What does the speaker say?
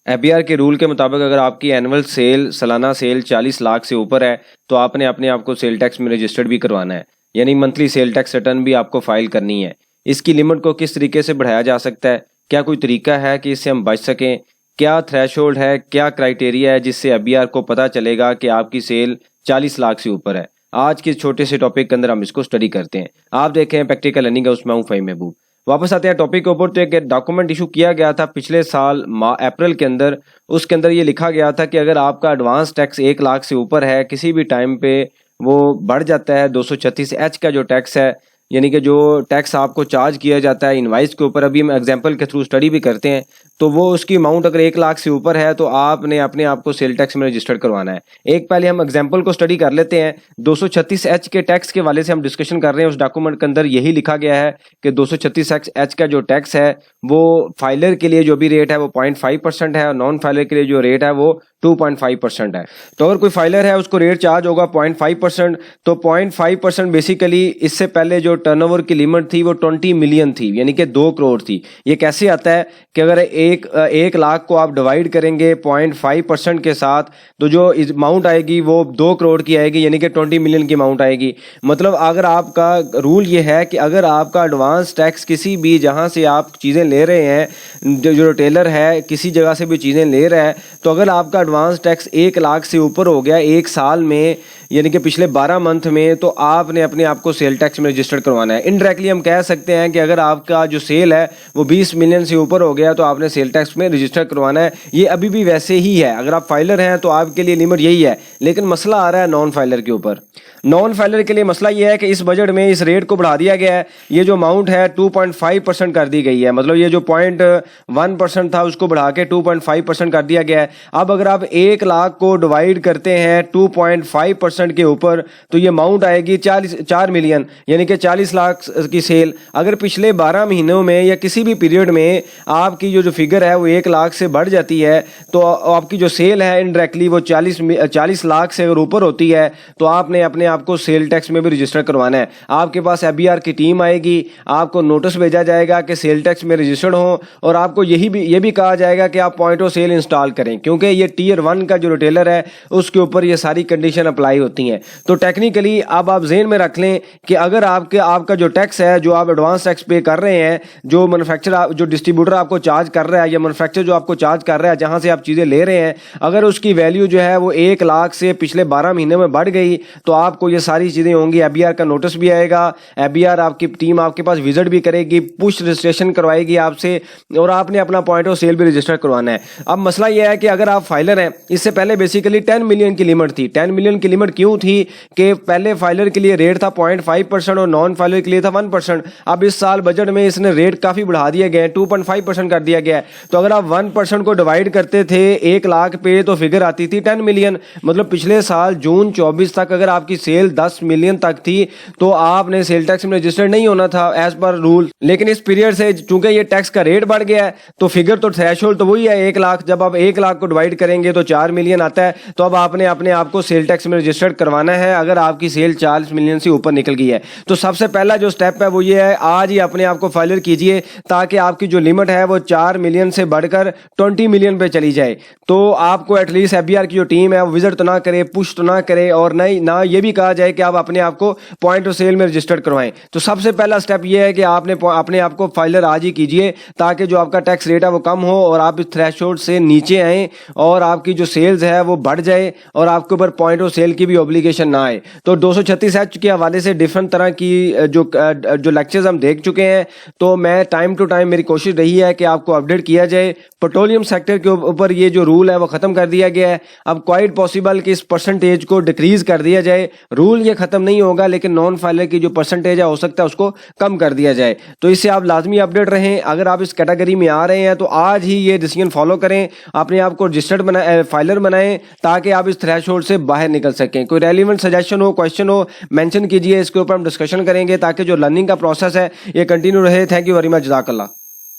एबीआर के रूल के मुताबिक अगर आपकी एनुअल सेल सालाना सेल 40 लाख से ऊपर है तो आपने अपने आप को सेल टैक्स में रजिस्टर्ड भी करवाना है, यानी मंथली सेल टैक्स रिटर्न भी आपको फाइल करनी है। इसकी लिमिट को किस तरीके से बढ़ाया जा सकता है, क्या कोई तरीका है कि इससे हम बच सकें, क्या थ्रेशोल्ड है, क्या क्राइटेरिया है जिससे एबीआर को पता चलेगा कि आपकी सेल 40 लाख से ऊपर है। आज के छोटे से टॉपिक के अंदर हम इसको स्टडी करते हैं। आप देखें हैं प्रैक्टिकल लर्निंग हाउस में हूं फ़हीम महबूब। वापस आते हैं टॉपिक के ऊपर। तो एक डॉक्यूमेंट इशू किया गया था पिछले साल अप्रैल के अंदर। उसके अंदर ये लिखा गया था कि अगर आपका एडवांस टैक्स 1 लाख से ऊपर है, किसी भी टाइम पे वो बढ़ जाता है 236H का जो टैक्स है, यानी कि जो टैक्स आपको चार्ज किया जाता है इनवाइस के ऊपर, अभी हम एग्जांपल के थ्रू स्टडी भी करते हैं, तो वो उसकी अमाउंट अगर 1 लाख से ऊपर है तो आपने अपने आप को सेल टैक्स में रजिस्टर्ड करवाना है। एक पहले हम एग्जांपल को स्टडी कर लेते हैं। 236H के टैक्स के वाले से हम डिस्कशन कर रहे हैं। उस डॉक्यूमेंट के अंदर यही लिखा गया है कि 236H का जो टैक्स है वो फाइलर के लिए जो भी रेट है वो 0.5% है और नॉन फाइलर के लिए जो रेट है वो 2.5% है। तो अगर कोई फाइलर है उसको रेट चार्ज होगा 0.5%, तो 0.5% बेसिकली इससे पहले जो टर्नओवर की लिमिट थी वो 20 मिलियन थी, यानी कि 2 करोड़ थी। ये कैसे आता है कि अगर एक लाख को आप डिवाइड करेंगे 0.5% के साथ, तो जो अमाउंट आएगी वो 2 करोड़ की आएगी, यानी कि 20 मिलियन की अमाउंट आएगी। मतलब अगर आपका रूल ये है कि अगर आपका एडवांस टैक्स किसी भी जहां से आप चीज़ें ले रहे हैं, जो रिटेलर है किसी जगह से भी चीज़ें ले रहा है, तो अगर आपका एडवांस टैक्स 1 लाख से ऊपर हो गया 1 साल में, यानी कि पिछले 12 मंथ में, तो आपने अपने आप को सेल टैक्स में रजिस्टर्ड करवाना है। इनडायरेक्टली हम कह सकते हैं कि अगर आपका जो सेल है वो 20 मिलियन से ऊपर हो गया तो आपने सेल टैक्स में रजिस्टर करवाना है। ये अभी भी वैसे ही है। अगर आप फाइलर हैं तो आपके लिए लिमिट यही है, लेकिन मसला आ रहा है नॉन फाइलर के ऊपर। नॉन फाइलर के लिए मसला ये है कि इस बजट में इस रेट को बढ़ा दिया गया है। ये जो अमाउंट है 2.5% कर दी गई है। मतलब ये जो 0.1% था उसको बढ़ा के 2.5% कर दिया गया है। अब अगर आप 1 लाख को डिवाइड करते हैं 2.5% के ऊपर, तो ये अमाउंट आएगी 4 मिलियन, यानी कि 40 लाख की सेल। अगर पिछले 12 महीनों में या किसी भी पीरियड में आपकी जो फिगर है वो 1 लाख से बढ़ जाती है, तो आपकी जो सेल है इनडायरेक्टली वो 40 लाख से अगर ऊपर होती है तो आपने अपने आपको सेल टैक्स में भी रजिस्टर करवाना है। आपके पास एबीआर की टीम आएगी, आपको नोटिस भेजा जाएगा कि सेल टैक्स में रजिस्टर्ड हो, और आपको ये भी कहा जाएगा कि आप पॉइंट ऑफ सेल इंस्टॉल करें, क्योंकि ये टियर 1 का जो रिटेलर है उसके ऊपर ये सारी कंडीशन अप्लाई होती हैं। तो टेक्निकली अब आप जेहन में रख लें कि अगर आपका जो टैक्स है, जो आप एडवांस टैक्स पे कर रहे हैं, जो मैन्युफैक्चरर जो डिस्ट्रीब्यूटर आपको चार्ज कर रहा है या मैन्युफैक्चरर जो आपको चार्ज कर रहा है जहां से आप चीज़ें ले रहे हैं, अगर उसकी वैल्यू जो है वो 1 लाख से पिछले 12 महीने में बढ़ गई तो आपको ये सारी चीज़ें होंगी। एबीआर का नोटिस भी आएगा, एबीआर आपकी टीम आपके पास विजिट भी करेगी, पुश रजिस्ट्रेशन करवाएगी आपसे, और आपने अपना पॉइंट ऑफ सेल भी रजिस्टर करवाना है। अब मसला यह है कि अगर आप फाइलर हैं, इससे पहले बेसिकली 10 मिलियन की लिमिट थी। 10 मिलियन की लिमिट क्यों थी कि पहले फाइलर के लिए रेट था 0.5% और नॉन फाइलर के लिए था 1%। अब इस साल बजट में इसने रेट काफ़ी बढ़ा दिए गए, 2.5% कर दिया गया है। तो अगर आप 1% को डिवाइड करते थे 1 लाख पे तो फिगर आती थी 10 मिलियन। मतलब पिछले साल जून 24 तक अगर आपकी सेल 10 मिलियन तक थी तो आपने सेल टैक्स में रजिस्टर्ड नहीं होना था एज पर रूल। लेकिन इस पीरियड से चूंकि ये टैक्स का रेट बढ़ गया है तो फिगर तो थ्रेशोल्ड तो वही है 1 लाख। जब आप 1 लाख को डिवाइड करेंगे तो 4 मिलियन आता है, तो अब आपने अपने आप को सेल टैक्स में रजिस्टर्ड करवाना है अगर आपकी सेल 40 मिलियन से ऊपर निकल गई है। तो सबसे पहला जो स्टेप है वो ये है, आज ही अपने आप को फाइलर कीजिए ताकि आपकी जो लिमिट है वो 4 मिलियन से बढ़कर 20 मिलियन पे चली जाए। तो आपको एटलीस्ट एबीआर की जो टीम है वो विजिट तो ना करे, पुश तो ना करे, और ना ये भी कहा जाए कि आप अपने आप को पॉइंट ऑफ सेल में रजिस्टर्ड करवाएं। तो सबसे पहला स्टेप ये है कि आपने अपने आप को फाइलर आज ही कीजिए ताकि जो आपका टैक्स रेट है वो कम हो और आप इस थ्रेशोल्ड से नीचे आएँ और आपकी जो सेल्स है वो बढ़ जाए और आपके ऊपर पॉइंट ऑफ सेल की भी ऑब्लिगेशन ना आए। तो 236H के हवाले से डिफरेंट तरह की जो लेक्चर्स हम देख चुके हैं, तो मैं टाइम टू टाइम मेरी कोशिश रही है कि आपको अपडेट किया जाए। पेट्रोलियम सेक्टर के ऊपर ये जो रूल है वो ख़त्म कर दिया गया है। अब क्वाइट पॉसिबल कि इस परसेंटेज को डिक्रीज कर दिया जाए। रूल ये ख़त्म नहीं होगा लेकिन नॉन फाइलर की जो परसेंटेज है हो सकता है उसको कम कर दिया जाए। तो इससे आप लाजमी अपडेट रहें। अगर आप इस कैटेगरी में आ रहे हैं तो आज ही ये डिसीजन फॉलो करें, अपने आप को रजिस्टर्ड फाइलर बनाएं ताकि आप इस थ्रेशोल्ड से बाहर निकल सकें। कोई रेलिवेंट सजेशन हो, क्वेश्चन हो, मेंशन कीजिए, इसके ऊपर हम डिस्कशन करेंगे ताकि जो लर्निंग का प्रोसेस है ये कंटिन्यू रहे। थैंक यू वेरी मच, जज़ाकल्लाह।